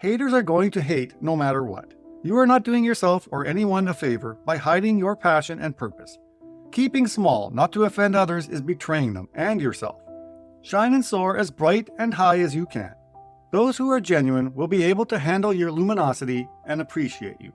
Haters are going to hate no matter what. You are not doing yourself or anyone a favor by hiding your passion and purpose. Keeping small, not to offend others, is betraying them and yourself. Shine and soar as bright and high as you can. Those who are genuine will be able to handle your luminosity and appreciate you.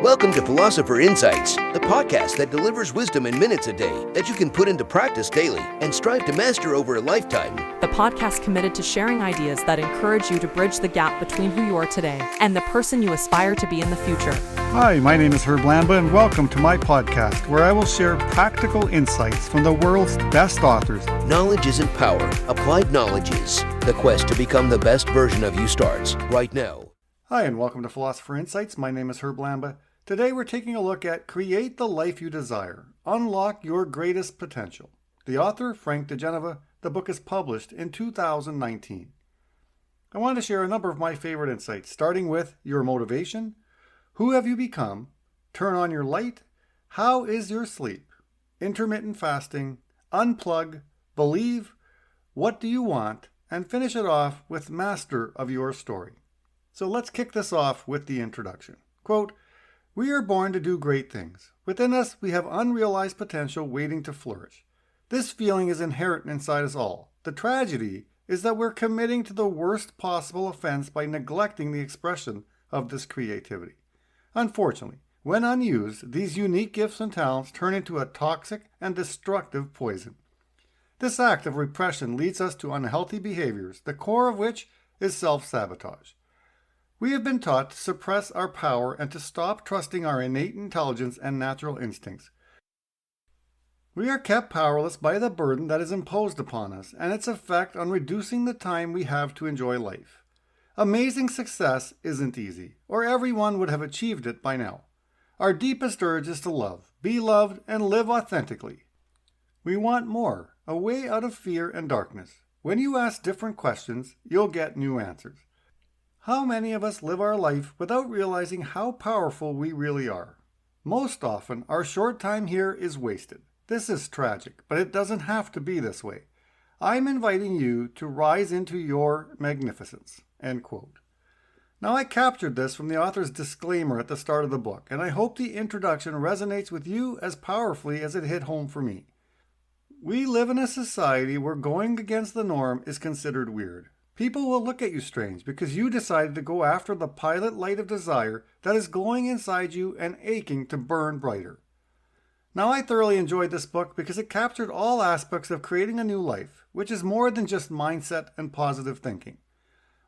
Welcome to Philosopher Insights, the podcast that delivers wisdom in minutes a day that you can put into practice daily and strive to master over a lifetime. The podcast committed to sharing ideas that encourage you to bridge the gap between who you are today and the person you aspire to be in the future. Hi, my name is Herb Lamba, and welcome to my podcast, where I will share practical insights from the world's best authors. Knowledge isn't power. Applied knowledge is. The quest to become the best version of you starts right now. Hi, and welcome to Philosopher Insights. My name is Herb Lamba. Today we're taking a look at Create the Life You Desire. Unlock Your Greatest Potential. The author, Frank Di Genova. The book is published in 2019. I want to share a number of my favorite insights, starting with your motivation, who have you become, turn on your light, how is your sleep, intermittent fasting, unplug, believe, what do you want, and finish it off with master of your story. So let's kick this off with the introduction. Quote, "We are born to do great things. Within us, we have unrealized potential waiting to flourish. This feeling is inherent inside us all. The tragedy is that we're committing to the worst possible offense by neglecting the expression of this creativity. Unfortunately, when unused, these unique gifts and talents turn into a toxic and destructive poison. This act of repression leads us to unhealthy behaviors, the core of which is self-sabotage. We have been taught to suppress our power and to stop trusting our innate intelligence and natural instincts. We are kept powerless by the burden that is imposed upon us and its effect on reducing the time we have to enjoy life. Amazing success isn't easy, or everyone would have achieved it by now. Our deepest urge is to love, be loved, and live authentically. We want more, a way out of fear and darkness. When you ask different questions, you'll get new answers. How many of us live our life without realizing how powerful we really are? Most often, our short time here is wasted. This is tragic, but it doesn't have to be this way. I'm inviting you to rise into your magnificence." End quote. Now, I captured this from the author's disclaimer at the start of the book, and I hope the introduction resonates with you as powerfully as it hit home for me. We live in a society where going against the norm is considered weird. People will look at you strange because you decided to go after the pilot light of desire that is glowing inside you and aching to burn brighter. Now, I thoroughly enjoyed this book because it captured all aspects of creating a new life, which is more than just mindset and positive thinking.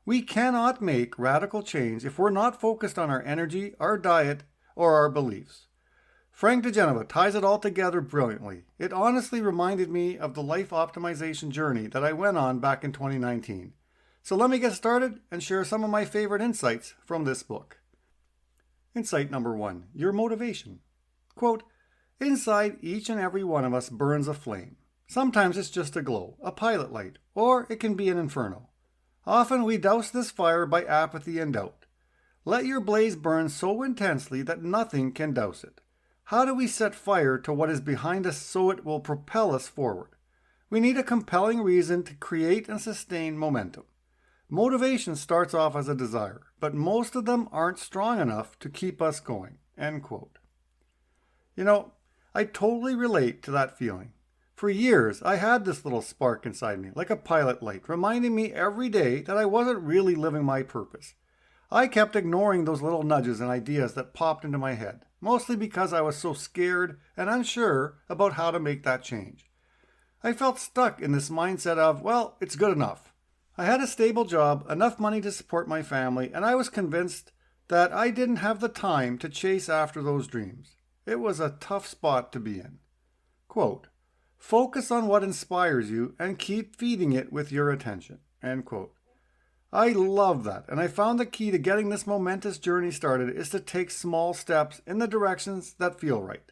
We cannot make radical change if we're not focused on our energy, our diet, or our beliefs. Frank Di Genova ties it all together brilliantly. It honestly reminded me of the life optimization journey that I went on back in 2019. So let me get started and share some of my favorite insights from this book. Insight number 1, your motivation. Quote, "Inside each and every one of us burns a flame. Sometimes it's just a glow, a pilot light, or it can be an inferno. Often we douse this fire by apathy and doubt. Let your blaze burn so intensely that nothing can douse it. How do we set fire to what is behind us so it will propel us forward? We need a compelling reason to create and sustain momentum. Motivation starts off as a desire, but most of them aren't strong enough to keep us going." End quote. You know, I totally relate to that feeling. For years, I had this little spark inside me, like a pilot light, reminding me every day that I wasn't really living my purpose. I kept ignoring those little nudges and ideas that popped into my head, mostly because I was so scared and unsure about how to make that change. I felt stuck in this mindset of, well, it's good enough. I had a stable job, enough money to support my family, and I was convinced that I didn't have the time to chase after those dreams. It was a tough spot to be in. Quote, "Focus on what inspires you and keep feeding it with your attention." End quote. I love that, and I found the key to getting this momentous journey started is to take small steps in the directions that feel right.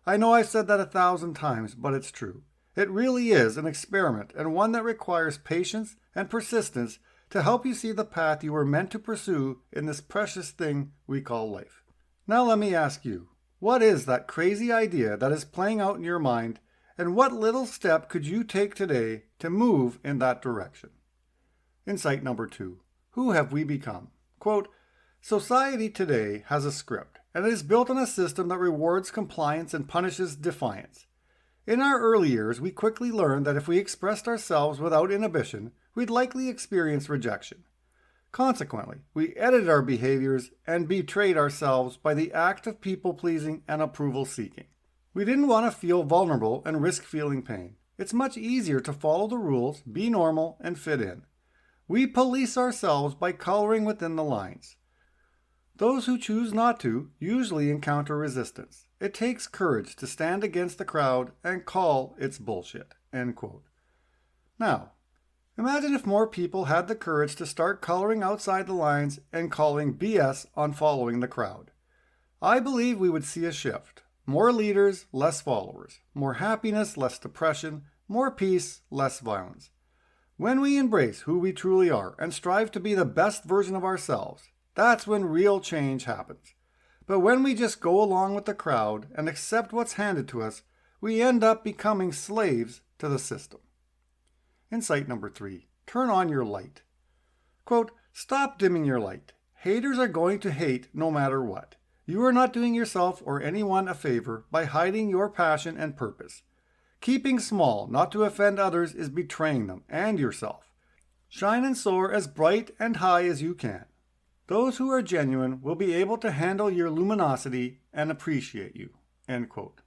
I know I've said that 1,000 times, but it's true. It really is an experiment, and one that requires patience and persistence to help you see the path you were meant to pursue in this precious thing we call life. Now let me ask you, what is that crazy idea that is playing out in your mind, and what little step could you take today to move in that direction? Insight number 2. Who have we become? Quote, society today has a script, and it is built on a system that rewards compliance and punishes defiance. In our early years, we quickly learned that if we expressed ourselves without inhibition, we'd likely experience rejection. Consequently, we edited our behaviors and betrayed ourselves by the act of people-pleasing and approval-seeking. We didn't want to feel vulnerable and risk feeling pain. It's much easier to follow the rules, be normal, and fit in. We police ourselves by coloring within the lines. Those who choose not to usually encounter resistance. It takes courage to stand against the crowd and call its bullshit. End quote. Now, imagine if more people had the courage to start coloring outside the lines and calling BS on following the crowd. I believe we would see a shift. More leaders, less followers. More happiness, less depression. More peace, less violence. When we embrace who we truly are and strive to be the best version of ourselves, that's when real change happens. But when we just go along with the crowd and accept what's handed to us, we end up becoming slaves to the system. Insight number 3. Turn on your light. Quote, stop dimming your light. Haters are going to hate no matter what. You are not doing yourself or anyone a favor by hiding your passion and purpose. Keeping small, not to offend others, is betraying them and yourself. Shine and soar as bright and high as you can. Those who are genuine will be able to handle your luminosity and appreciate you. End quote.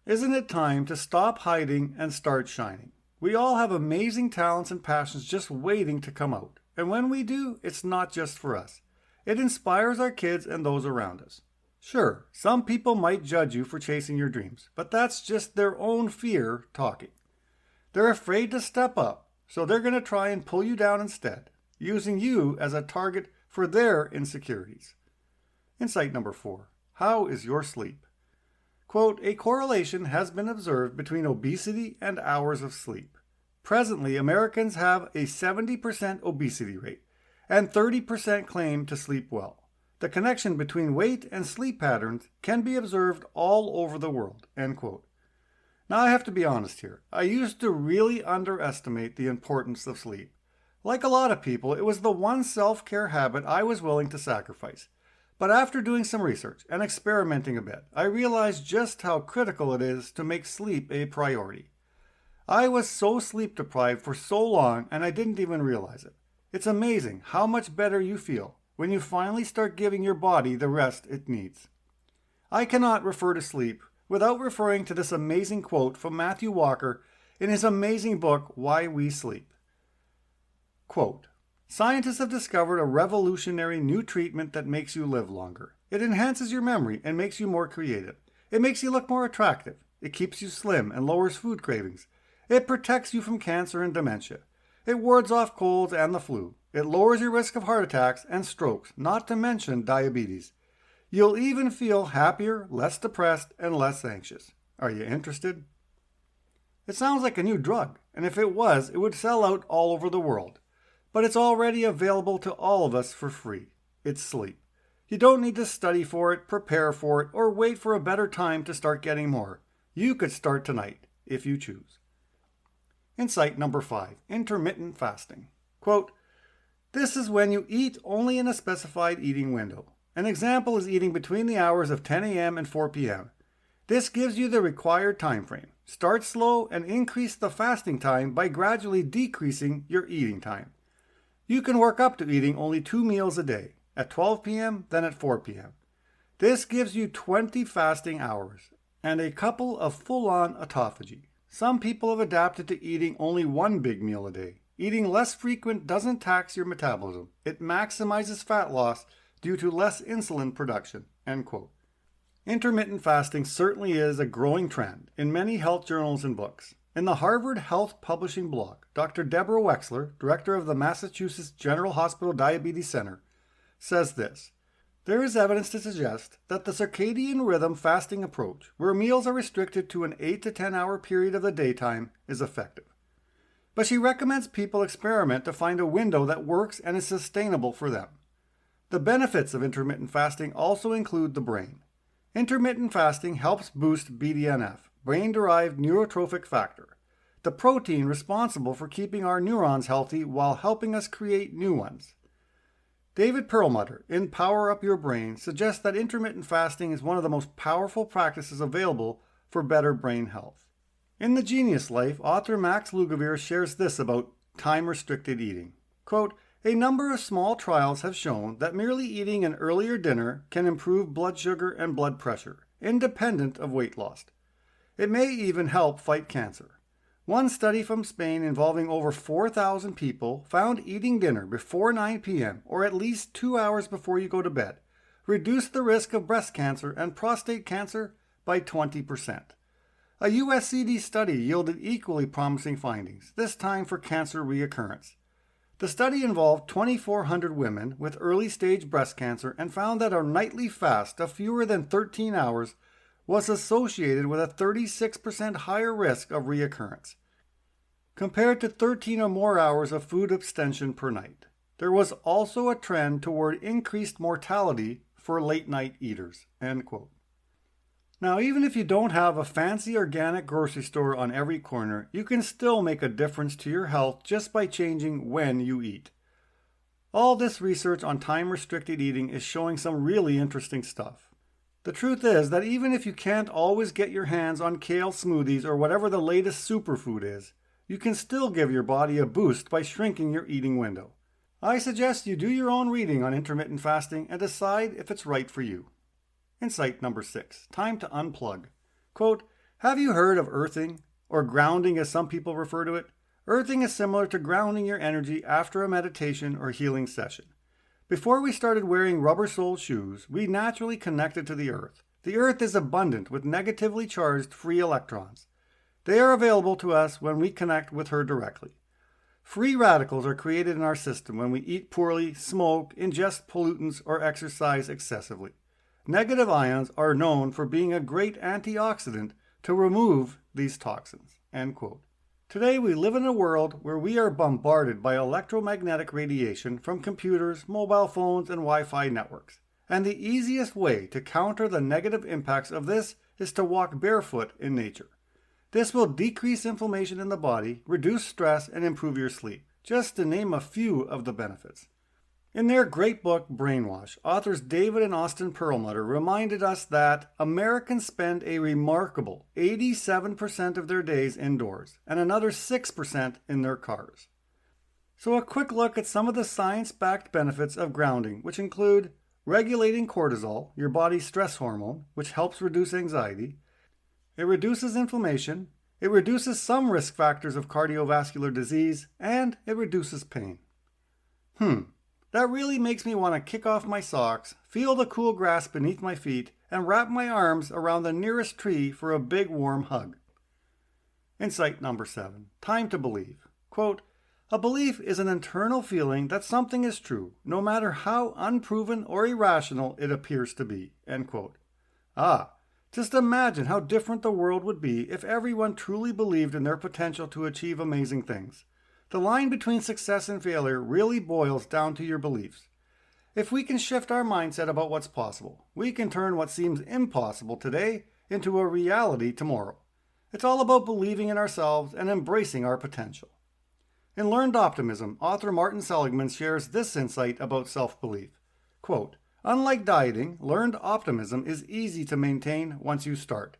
Isn't it time to stop hiding and start shining? We all have amazing talents and passions just waiting to come out. And when we do, it's not just for us. It inspires our kids and those around us. Sure, some people might judge you for chasing your dreams, but that's just their own fear talking. They're afraid to step up, so they're going to try and pull you down instead, using you as a target for their insecurities. Insight number 4. How is your sleep? Quote, a correlation has been observed between obesity and hours of sleep. Presently, Americans have a 70% obesity rate, and 30% claim to sleep well. The connection between weight and sleep patterns can be observed all over the world. End quote. Now I have to be honest here. I used to really underestimate the importance of sleep. Like a lot of people, it was the one self-care habit I was willing to sacrifice. But after doing some research and experimenting a bit, I realized just how critical it is to make sleep a priority. I was so sleep deprived for so long and I didn't even realize it. It's amazing how much better you feel when you finally start giving your body the rest it needs. I cannot refer to sleep without referring to this amazing quote from Matthew Walker in his amazing book, Why We Sleep. Quote, scientists have discovered a revolutionary new treatment that makes you live longer. It enhances your memory and makes you more creative. It makes you look more attractive. It keeps you slim and lowers food cravings. It protects you from cancer and dementia. It wards off colds and the flu. It lowers your risk of heart attacks and strokes, not to mention diabetes. You'll even feel happier, less depressed, and less anxious. Are you interested? It sounds like a new drug, and if it was, it would sell out all over the world. But it's already available to all of us for free. It's sleep. You don't need to study for it, prepare for it, or wait for a better time to start getting more. You could start tonight, if you choose. Insight number 5, intermittent fasting. Quote, this is when you eat only in a specified eating window. An example is eating between the hours of 10 a.m. and 4 p.m. This gives you the required time frame. Start slow and increase the fasting time by gradually decreasing your eating time. You can work up to eating only 2 meals a day, at 12 p.m., then at 4 p.m. This gives you 20 fasting hours and a couple of full-on autophagy. Some people have adapted to eating only 1 big meal a day. Eating less frequent doesn't tax your metabolism. It maximizes fat loss due to less insulin production. End quote. Intermittent fasting certainly is a growing trend in many health journals and books. In the Harvard Health Publishing blog, Dr. Deborah Wexler, director of the Massachusetts General Hospital Diabetes Center, says this, there is evidence to suggest that the circadian rhythm fasting approach, where meals are restricted to an 8 to 10 hour period of the daytime, is effective. But she recommends people experiment to find a window that works and is sustainable for them. The benefits of intermittent fasting also include the brain. Intermittent fasting helps boost BDNF, brain-derived neurotrophic factor. the protein responsible for keeping our neurons healthy while helping us create new ones. David Perlmutter, in Power Up Your Brain, suggests that intermittent fasting is one of the most powerful practices available for better brain health. In The Genius Life, author Max Lugavere shares this about time-restricted eating. Quote, "A number of small trials have shown that merely eating an earlier dinner can improve blood sugar and blood pressure, independent of weight loss. It may even help fight cancer. One study from Spain involving over 4,000 people found eating dinner before 9 p.m. or at least 2 hours before you go to bed reduced the risk of breast cancer and prostate cancer by 20%. A USCD study yielded equally promising findings, this time for cancer reoccurrence. The study involved 2,400 women with early-stage breast cancer and found that a nightly fast of fewer than 13 hours was associated with a 36% higher risk of reoccurrence, compared to 13 or more hours of food abstention per night. There was also a trend toward increased mortality for late-night eaters." End quote. Now, even if you don't have a fancy organic grocery store on every corner, you can still make a difference to your health just by changing when you eat. All this research on time-restricted eating is showing some really interesting stuff. The truth is that even if you can't always get your hands on kale smoothies or whatever the latest superfood is, you can still give your body a boost by shrinking your eating window. I suggest you do your own reading on intermittent fasting and decide if it's right for you. Insight number 6, time to unplug. Quote, "Have you heard of earthing, or grounding as some people refer to it? Earthing is similar to grounding your energy after a meditation or healing session. Before we started wearing rubber-soled shoes, we naturally connected to the earth. The earth is abundant with negatively charged free electrons. They are available to us when we connect with her directly. Free radicals are created in our system when we eat poorly, smoke, ingest pollutants, or exercise excessively. Negative ions are known for being a great antioxidant to remove these toxins." End quote. Today we live in a world where we are bombarded by electromagnetic radiation from computers, mobile phones, and Wi-Fi networks. And the easiest way to counter the negative impacts of this is to walk barefoot in nature. This will decrease inflammation in the body, reduce stress, and improve your sleep, just to name a few of the benefits. In their great book, Brainwash, authors David and Austin Perlmutter reminded us that Americans spend a remarkable 87% of their days indoors and another 6% in their cars. So a quick look at some of the science-backed benefits of grounding, which include regulating cortisol, your body's stress hormone, which helps reduce anxiety. It reduces inflammation. It reduces some risk factors of cardiovascular disease, and it reduces pain. That really makes me want to kick off my socks, feel the cool grass beneath my feet, and wrap my arms around the nearest tree for a big warm hug. Insight number 7, time to believe. Quote, "A belief is an internal feeling that something is true, no matter how unproven or irrational it appears to be." End quote. Just imagine how different the world would be if everyone truly believed in their potential to achieve amazing things. The line between success and failure really boils down to your beliefs. If we can shift our mindset about what's possible, we can turn what seems impossible today into a reality tomorrow. It's all about believing in ourselves and embracing our potential. In Learned Optimism, author Martin Seligman shares this insight about self-belief. Quote, "Unlike dieting, learned optimism is easy to maintain once you start.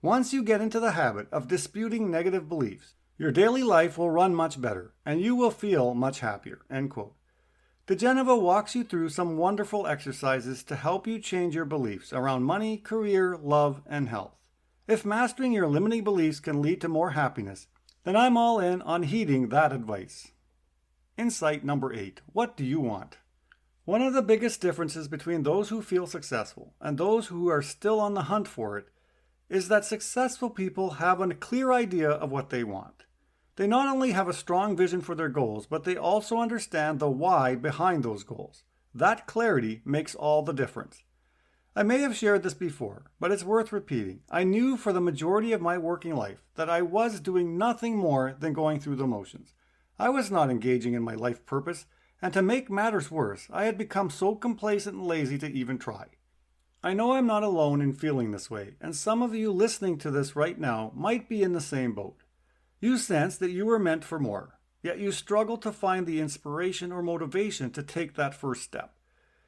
Once you get into the habit of disputing negative beliefs, your daily life will run much better, and you will feel much happier." End quote. Di Genova walks you through some wonderful exercises to help you change your beliefs around money, career, love, and health. If mastering your limiting beliefs can lead to more happiness, then I'm all in on heeding that advice. Insight number 8, what do you want? One of the biggest differences between those who feel successful and those who are still on the hunt for it is that successful people have a clear idea of what they want. They not only have a strong vision for their goals, but they also understand the why behind those goals. That clarity makes all the difference. I may have shared this before, but it's worth repeating. I knew for the majority of my working life that I was doing nothing more than going through the motions. I was not engaging in my life purpose, and to make matters worse, I had become so complacent and lazy to even try. I know I'm not alone in feeling this way, and some of you listening to this right now might be in the same boat. You sense that you were meant for more, yet you struggle to find the inspiration or motivation to take that first step.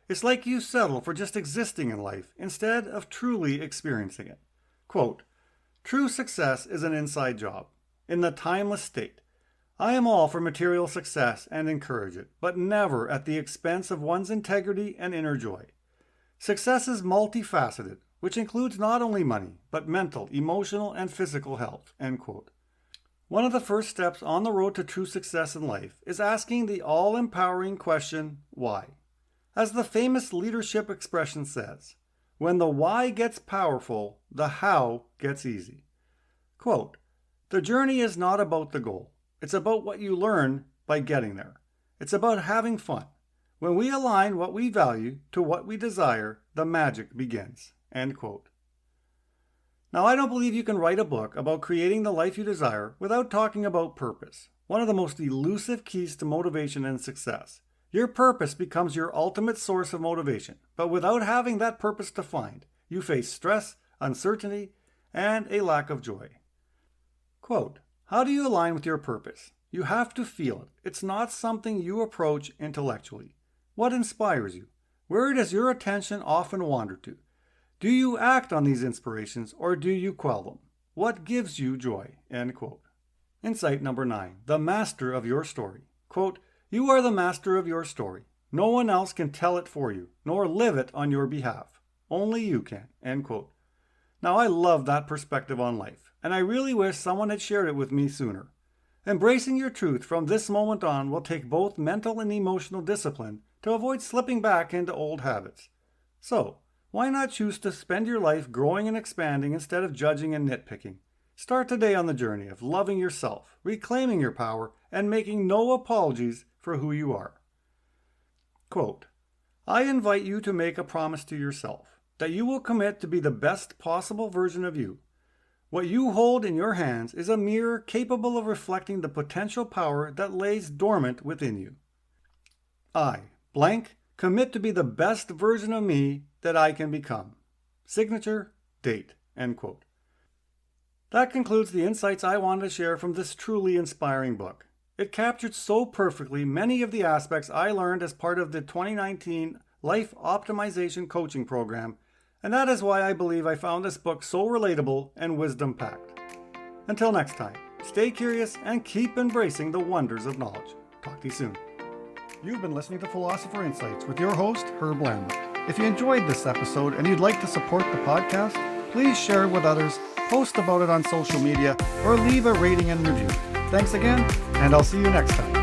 It's like you settle for just existing in life instead of truly experiencing it. Quote, "True success is an inside job. In the timeless state, I am all for material success and encourage it, but never at the expense of one's integrity and inner joy. Success is multifaceted, which includes not only money, but mental, emotional, and physical health." End quote. One of the first steps on the road to true success in life is asking the all-empowering question, why? As the famous leadership expression says, when the why gets powerful, the how gets easy. Quote, "The journey is not about the goal. It's about what you learn by getting there. It's about having fun. When we align what we value to what we desire, the magic begins." End quote. Now, I don't believe you can write a book about creating the life you desire without talking about purpose, one of the most elusive keys to motivation and success. Your purpose becomes your ultimate source of motivation, but without having that purpose defined, you face stress, uncertainty, and a lack of joy. Quote, "How do you align with your purpose? You have to feel it. It's not something you approach intellectually. What inspires you? Where does your attention often wander to? Do you act on these inspirations or do you quell them? What gives you joy?" End quote. Insight number 9, the master of your story. Quote, "You are the master of your story. No one else can tell it for you, nor live it on your behalf. Only you can." End quote. Now, I love that perspective on life, and I really wish someone had shared it with me sooner. Embracing your truth from this moment on will take both mental and emotional discipline to avoid slipping back into old habits. So, why not choose to spend your life growing and expanding instead of judging and nitpicking? Start today on the journey of loving yourself, reclaiming your power, and making no apologies for who you are. Quote, "I invite you to make a promise to yourself that you will commit to be the best possible version of you. What you hold in your hands is a mirror capable of reflecting the potential power that lays dormant within you. I, blank, commit to be the best version of me that I can become. Signature, date." End quote. That concludes the insights I wanted to share from this truly inspiring book. It captured so perfectly many of the aspects I learned as part of the 2019 Life Optimization Coaching Program, and that is why I believe I found this book so relatable and wisdom-packed. Until next time, stay curious and keep embracing the wonders of knowledge. Talk to you soon. You've been listening to Philosopher Insights with your host, Herb Lambert. If you enjoyed this episode and you'd like to support the podcast, please share it with others, post about it on social media, or leave a rating and review. Thanks again, and I'll see you next time.